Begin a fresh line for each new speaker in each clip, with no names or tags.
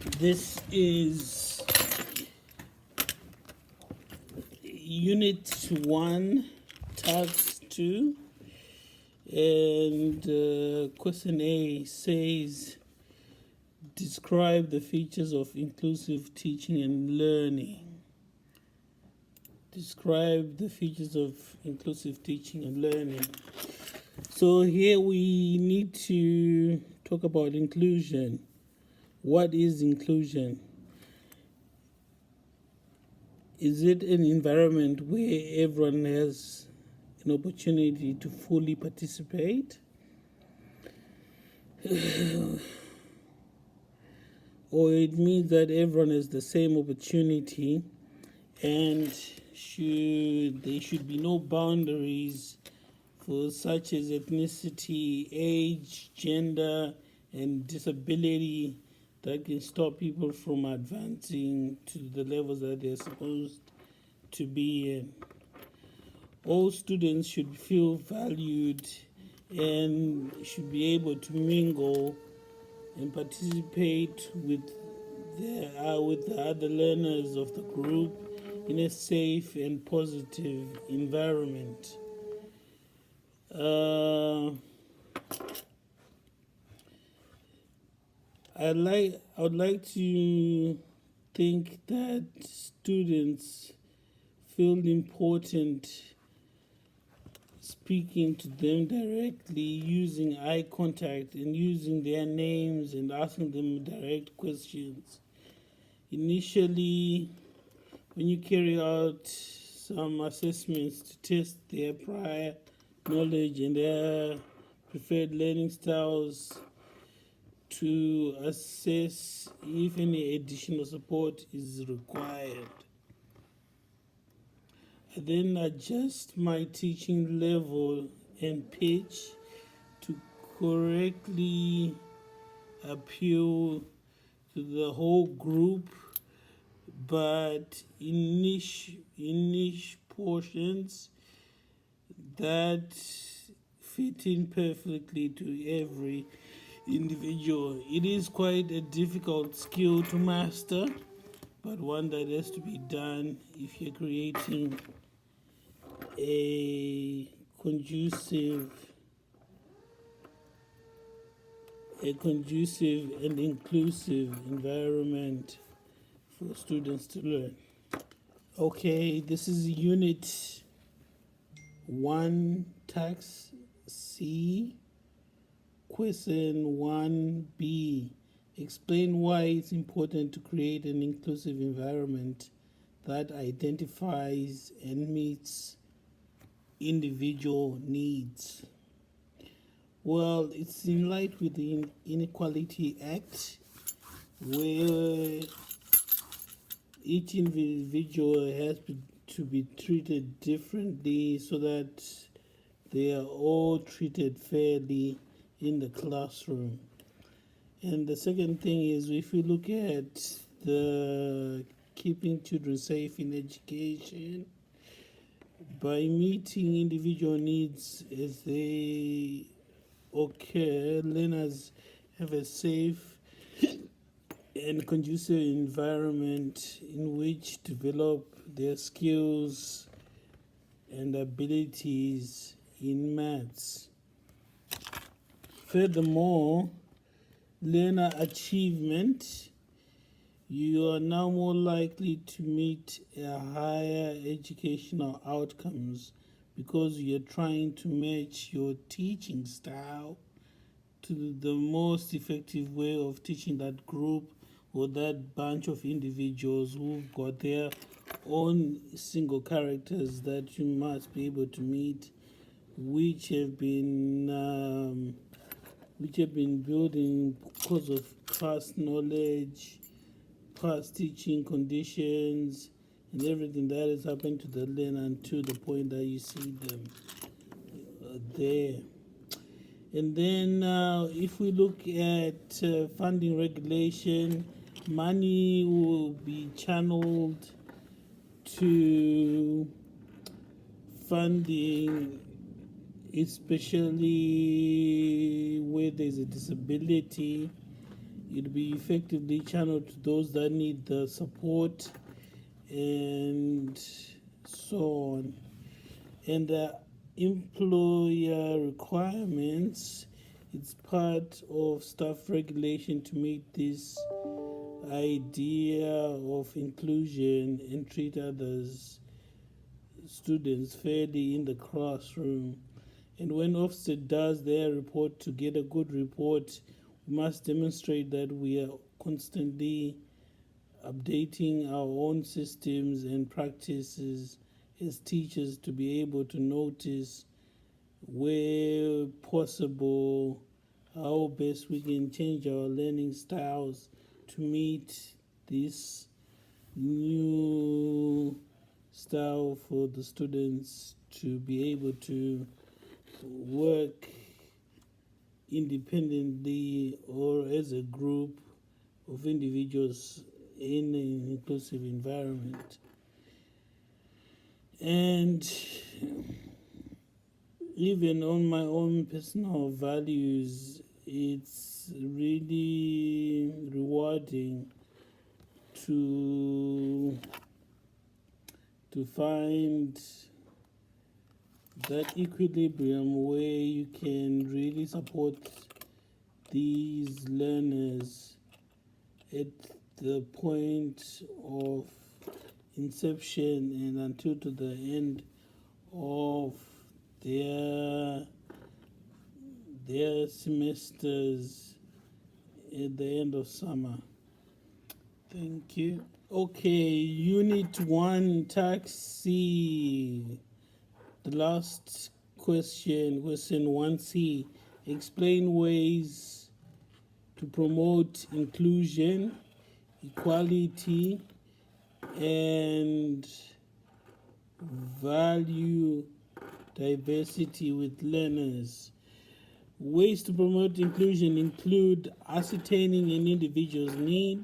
This is Unit 1, Task 2, and question A says, describe the features of inclusive teaching and learning. Describe the features of inclusive teaching and learning. So here we need to talk about inclusion. What is inclusion? Is it an environment where everyone has an opportunity to fully participate? Or it means that everyone has the same opportunity and there should be no boundaries for such as ethnicity, age, gender, and disability that can stop people from advancing to the levels that they're supposed to be in. All students should feel valued and should be able to mingle and participate with the other learners of the group in a safe and positive environment. I would like to think that students feel important speaking to them directly, using eye contact and using their names and asking them direct questions. Initially, when you carry out some assessments to test their prior knowledge and their preferred learning styles, to assess if any additional support is required. I then adjust my teaching level and pitch to correctly appeal to the whole group, but in niche portions that fit in perfectly to every individual. It is quite a difficult skill to master, but one that has to be done if you're creating a conducive and inclusive environment for students to learn. Okay, this is Unit 1, Task C, Question 1B. Explain why it's important to create an inclusive environment that identifies and meets individual needs. Well, it's in line with the Inequality Act, where each individual has to be treated differently so that they are all treated fairly in the classroom. And the second thing is, if you look at the keeping children safe in education, by meeting individual needs as they occur, learners have a safe and conducive environment in which to develop their skills and abilities in maths. Furthermore, learner achievement, you are now more likely to meet a higher educational outcomes because you're trying to match your teaching style to the most effective way of teaching that group or that bunch of individuals who've got their own single characters that you must be able to meet, which have been building because of past knowledge, past teaching conditions, and everything that has happened to the learner until the point that you see them there. And then if we look at funding regulation, money will be channeled to funding, especially where there's a disability it'll be effectively channeled to those that need the support and so on. And the employer requirements, it's part of staff regulation to meet this idea of inclusion and treat others, students, fairly in the classroom. And when Ofsted does their report, to get a good report, we must demonstrate that we are constantly updating our own systems and practices as teachers to be able to notice where possible how best we can change our learning styles to meet this new style for the students to be able to work independently or as a group of individuals in an inclusive environment. And even on my own personal values, it's really rewarding to find that equilibrium where you can really support these learners at the point of inception and until to the end of their semesters at the end of summer. Thank you. Okay, Unit 1, Taxi. The last question 1C. Explain ways to promote inclusion, equality, and value diversity with learners. Ways to promote inclusion include ascertaining an individual's need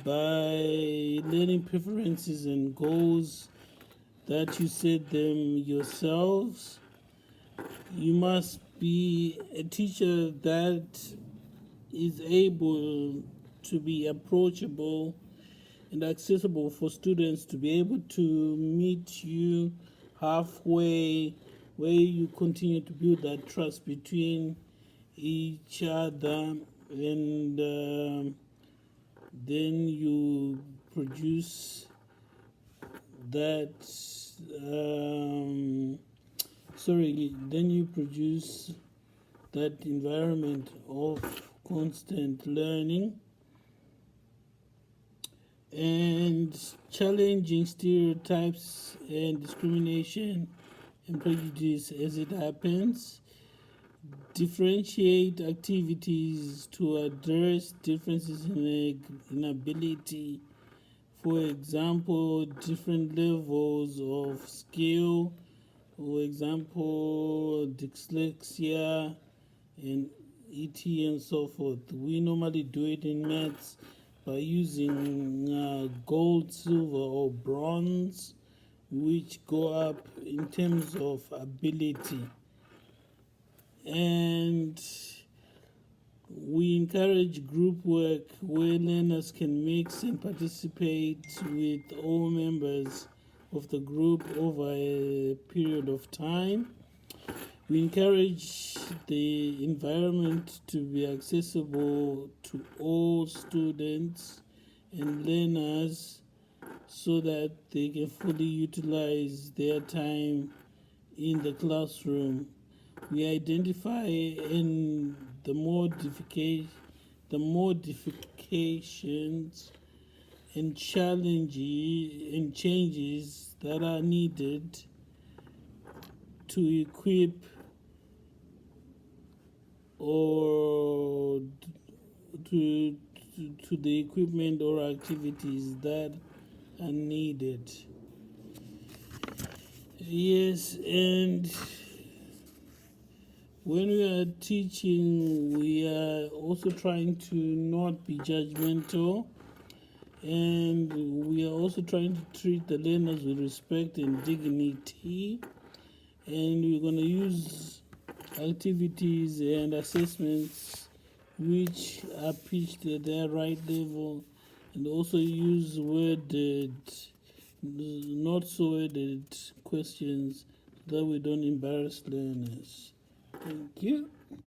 by learning preferences and goals that you set them yourselves. You must be a teacher that is able to be approachable and accessible for students to be able to meet you halfway, where you continue to build that trust between each other, and then you produce that then you produce that environment of constant learning and challenging stereotypes and discrimination and prejudice as it happens. Differentiate activities to address differences in ability. For example, different levels of skill, for example, dyslexia and ET and so forth. We normally do it in maths by using gold, silver, or bronze, which go up in terms of ability. And we encourage group work where learners can mix and participate with all members of the group over a period of time. We encourage the environment to be accessible to all students and learners so that they can fully utilize their time in the classroom. We identify in the modifications and challenges and changes that are needed to equip or to the equipment or activities that are needed. Yes, and when we are teaching, we are also trying to not be judgmental, and we are also trying to treat the learners with respect and dignity. And we're going to use activities and assessments which are pitched at their right level, and also use worded, not so worded questions so that we don't embarrass learners. Thank you.